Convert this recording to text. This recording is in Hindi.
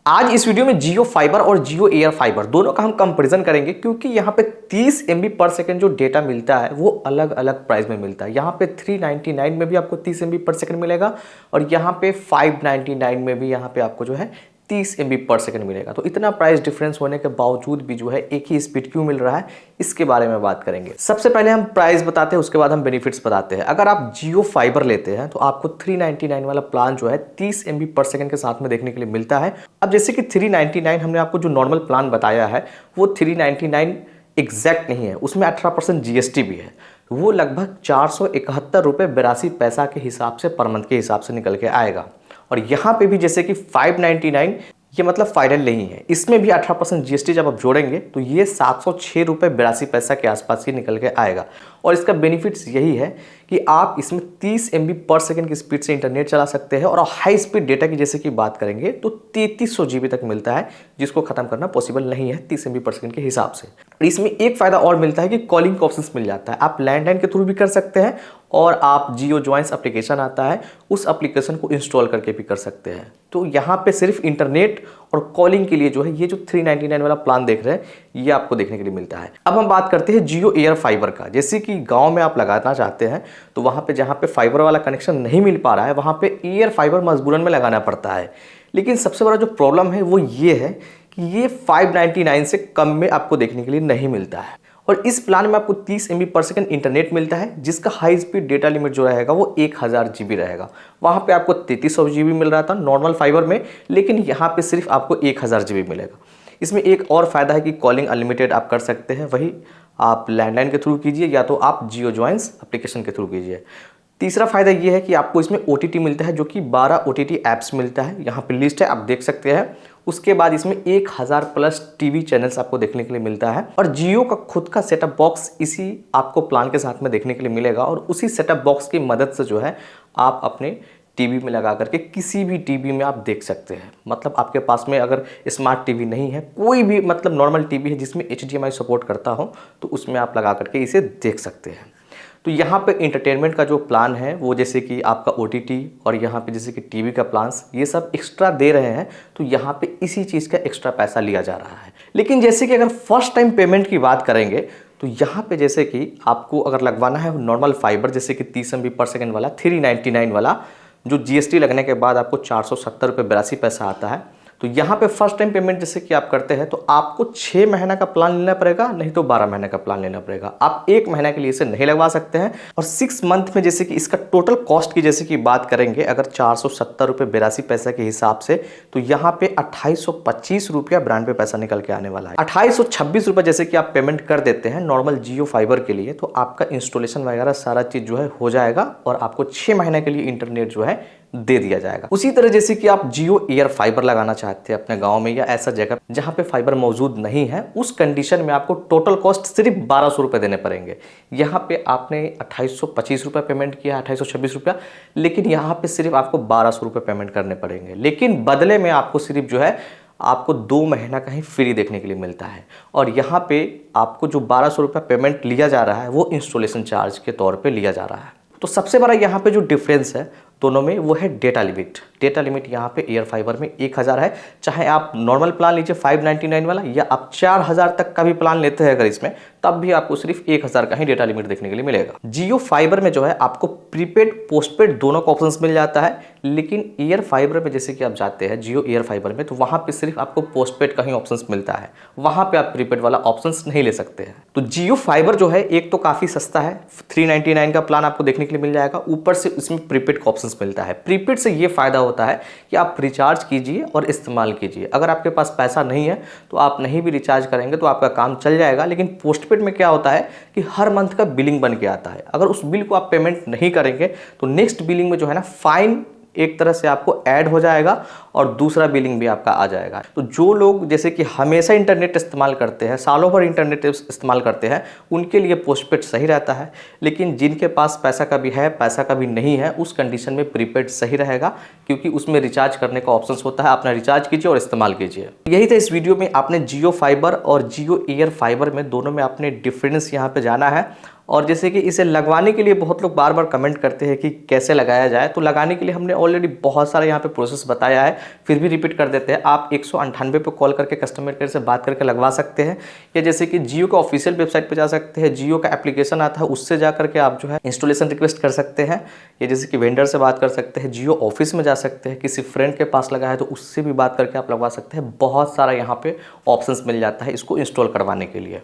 आज इस वीडियो में जियो फाइबर और जियो एयर फाइबर दोनों का हम कंपैरिजन करेंगे, क्योंकि यहाँ पे 30 MB पर सेकंड जो डेटा मिलता है वो अलग अलग प्राइस में मिलता है। यहाँ पे 399 में भी आपको 30 MB पर सेकंड मिलेगा और यहाँ पे 599 में भी यहाँ पे आपको जो है 30 MB पर सेकंड मिलेगा। तो इतना प्राइस डिफरेंस होने के बावजूद भी जो है एक ही स्पीड क्यों मिल रहा है, इसके बारे में बात करेंगे। सबसे पहले हम प्राइस बताते हैं, उसके बाद हम बेनिफिट्स बताते हैं। अगर आप जियो फाइबर लेते हैं तो आपको 399 वाला प्लान जो है 30 MB पर सेकंड के साथ में देखने के लिए मिलता है। अब जैसे कि 399 हमने आपको जो नॉर्मल प्लान बताया है वो 399 एग्जैक्ट नहीं है, उसमें 18% GST भी है। वो लगभग 471 रुपये 82 पैसा के हिसाब से पर मंथ के हिसाब से निकल के आएगा। और यहाँ पे भी जैसे कि 599 ये मतलब फाइनल नहीं है, इसमें भी 18% GST जब आप जोड़ेंगे तो ये 706 रुपये 82 पैसा के आसपास ही निकल के आएगा। और इसका बेनिफिट्स यही है कि आप इसमें 30 MB पर सेकंड की स्पीड से इंटरनेट चला सकते हैं और हाई स्पीड डेटा की जैसे कि बात करेंगे तो 3300 GB तक मिलता है, जिसको खत्म करना पॉसिबल नहीं है 30 MB पर सेकंड के हिसाब से। इसमें एक फायदा और मिलता है कि कॉलिंग का ऑप्शन मिल जाता है, आप लैंडलाइन के थ्रू भी कर सकते हैं और आप जियो जॉइंस एप्लीकेशन आता है उस एप्लीकेशन को इंस्टॉल करके भी कर सकते हैं। तो यहाँ पे सिर्फ इंटरनेट और कॉलिंग के लिए जो है ये जो 399 वाला प्लान देख रहे हैं ये आपको देखने के लिए मिलता है। अब हम बात करते हैं जियो एयर फाइबर का। जैसे कि गांव में आप लगाना चाहते हैं तो वहाँ पे जहाँ पे फाइबर वाला कनेक्शन नहीं मिल पा रहा है वहाँ पे एयर फाइबर मजबूरन में लगाना पड़ता है। लेकिन सबसे बड़ा जो प्रॉब्लम है वो ये है कि ये 599 से कम में आपको देखने के लिए नहीं मिलता है। और इस प्लान में आपको 30 MB पर सेकंड इंटरनेट मिलता है, जिसका हाई स्पीड डेटा लिमिट जो रहेगा वो 1000 GB रहेगा। वहाँ पे आपको 3300 GB मिल रहा था नॉर्मल फाइबर में, लेकिन यहाँ पे सिर्फ आपको 1000 GB मिलेगा। इसमें एक और फायदा है कि कॉलिंग अनलिमिटेड आप कर सकते हैं, वही आप लैंडलाइन के थ्रू कीजिए या तो आप जियो जॉइंस एप्लीकेशन के थ्रू कीजिए। तीसरा फायदा ये है कि आपको इसमें OTT मिलता है, जो कि 12 OTT ऐप्स मिलता है, यहाँ पे लिस्ट है आप देख सकते हैं। उसके बाद इसमें 1000+ टीवी चैनल्स आपको देखने के लिए मिलता है और जियो का खुद का सेटअप बॉक्स इसी आपको प्लान के साथ में देखने के लिए मिलेगा। और उसी सेटअप बॉक्स की मदद से जो है आप अपने टीवी में लगा करके किसी भी टीवी में आप देख सकते हैं। मतलब आपके पास में अगर स्मार्ट टीवी नहीं है, कोई भी मतलब नॉर्मल टीवी है जिसमें HDMI सपोर्ट करता हो, तो उसमें आप लगा करके इसे देख सकते हैं। तो यहाँ पे इंटरटेनमेंट का जो प्लान है वो जैसे कि आपका OTT और यहाँ पे जैसे कि टीवी का प्लान्स ये सब एक्स्ट्रा दे रहे हैं, तो यहाँ पे इसी चीज़ का एक्स्ट्रा पैसा लिया जा रहा है। लेकिन जैसे कि अगर फर्स्ट टाइम पेमेंट की बात करेंगे तो यहाँ पे जैसे कि आपको अगर लगवाना है नॉर्मल फाइबर जैसे कि 30 MB पर सेकंड वाला 399 वाला, जो GST लगने के बाद आपको 470 रुपये 82 पैसा आता है। तो यहाँ पे फर्स्ट टाइम पेमेंट जैसे कि आप करते हैं तो आपको 6 महीना का प्लान लेना पड़ेगा, नहीं तो 12 महीने का प्लान लेना पड़ेगा। आप 1 महीना के लिए इसे नहीं लगवा सकते हैं। और 6 मंथ में जैसे कि इसका टोटल कॉस्ट की जैसे कि बात करेंगे अगर 470 रुपये 82 पैसा के हिसाब से, तो यहाँ पे 2825 रुपया 92 पैसा निकल के आने वाला है। 2826 रुपये जैसे कि आप पेमेंट कर देते हैं नॉर्मल जियो फाइबर के लिए, तो आपका इंस्टॉलेशन वगैरह सारा चीज़ जो है हो जाएगा और आपको 6 महीने के लिए इंटरनेट जो है दे दिया जाएगा। उसी तरह जैसे कि आप जियो एयर फाइबर लगाना चाहते हैं अपने गांव में या ऐसा जगह जहां पे फाइबर मौजूद नहीं है, उस कंडीशन में आपको टोटल कॉस्ट सिर्फ 1200 रुपये देने पड़ेंगे। यहाँ पे आपने 2825 रुपये पेमेंट किया, 2826 रुपया, लेकिन यहाँ पे सिर्फ आपको 1200 रुपये पेमेंट करने पड़ेंगे। लेकिन बदले में आपको सिर्फ जो है आपको 2 महीना का ही फ्री देखने के लिए मिलता है। और यहाँ पे आपको जो 1200 रुपये पेमेंट लिया जा रहा है वो इंस्टॉलेशन चार्ज के तौर पे लिया जा रहा है। तो सबसे बड़ा यहाँ पे जो डिफरेंस है दोनों में वो है डेटा लिमिट। डेटा लिमिट यहाँ पे एयर फाइबर में 1000 है, चाहे आप नॉर्मल प्लान लीजिए 599 वाला या आप 4000 तक का भी प्लान लेते हैं अगर इसमें, तब भी आपको सिर्फ 1000 का ही डेटा लिमिट देखने के लिए मिलेगा। जियो फाइबर में जो है आपको प्रीपेड पोस्टपेड दोनों का ऑप्शन मिल जाता है, लेकिन एयर फाइबर में जैसे कि आप जाते हैं जियो एयर फाइबर में तो वहाँ पे सिर्फ आपको पोस्टपेड का ही ऑप्शन मिलता है, वहाँ पे आप प्रीपेड वाला ऑप्शन नहीं ले सकते हैं। तो जियो फाइबर जो है एक तो काफ़ी सस्ता है, 399 का प्लान आपको देखने के लिए मिल जाएगा, ऊपर से इसमें प्रीपेड का ऑप्शन मिलता है। प्रीपेड से ये फायदा होता है कि आप रिचार्ज कीजिए और इस्तेमाल कीजिए। अगर आपके पास पैसा नहीं है तो आप नहीं भी रिचार्ज करेंगे तो आपका काम चल जाएगा। लेकिन पोस्टपेड में क्या होता है कि हर मंथ का बिलिंग बन के आता है, अगर उस बिल को आप पेमेंट नहीं करेंगे तो नेक्स्ट बिलिंग में जो है ना फाइन एक तरह से आपको ऐड हो जाएगा और दूसरा बिलिंग भी आपका आ जाएगा। तो जो लोग जैसे कि हमेशा इंटरनेट इस्तेमाल करते हैं, सालों भर इंटरनेट इस्तेमाल करते हैं, उनके लिए पोस्टपेड सही रहता है। लेकिन जिनके पास पैसा का भी है पैसा का भी नहीं है, उस कंडीशन में प्रीपेड सही रहेगा, क्योंकि उसमें रिचार्ज करने का ऑप्शन होता है। अपना रिचार्ज कीजिए और इस्तेमाल कीजिए। यही था इस वीडियो में। आपने जियो फाइबर और जियो एयर फाइबर में दोनों में आपने डिफरेंस यहाँ पे जाना है। और जैसे कि इसे लगवाने के लिए बहुत लोग बार बार कमेंट करते हैं कि कैसे लगाया जाए, तो लगाने के लिए हमने ऑलरेडी बहुत सारा यहाँ पे प्रोसेस बताया है। फिर भी रिपीट कर देते हैं, आप 198 पे कॉल करके कस्टमर केयर से बात करके लगवा सकते हैं। या जैसे कि जियो का ऑफिशियल वेबसाइट पे जा सकते हैं, जियो का एप्लीकेशन आता है उससे जा करके आप जो है इंस्टॉलेशन रिक्वेस्ट कर सकते हैं। या जैसे कि वेंडर से बात कर सकते हैं, जियो ऑफिस में जा सकते हैं, किसी फ्रेंड के पास लगा है तो उससे भी बात करके आप लगवा सकते हैं। बहुत सारा यहाँ पे ऑप्शंस मिल जाता है इसको इंस्टॉल करवाने के लिए।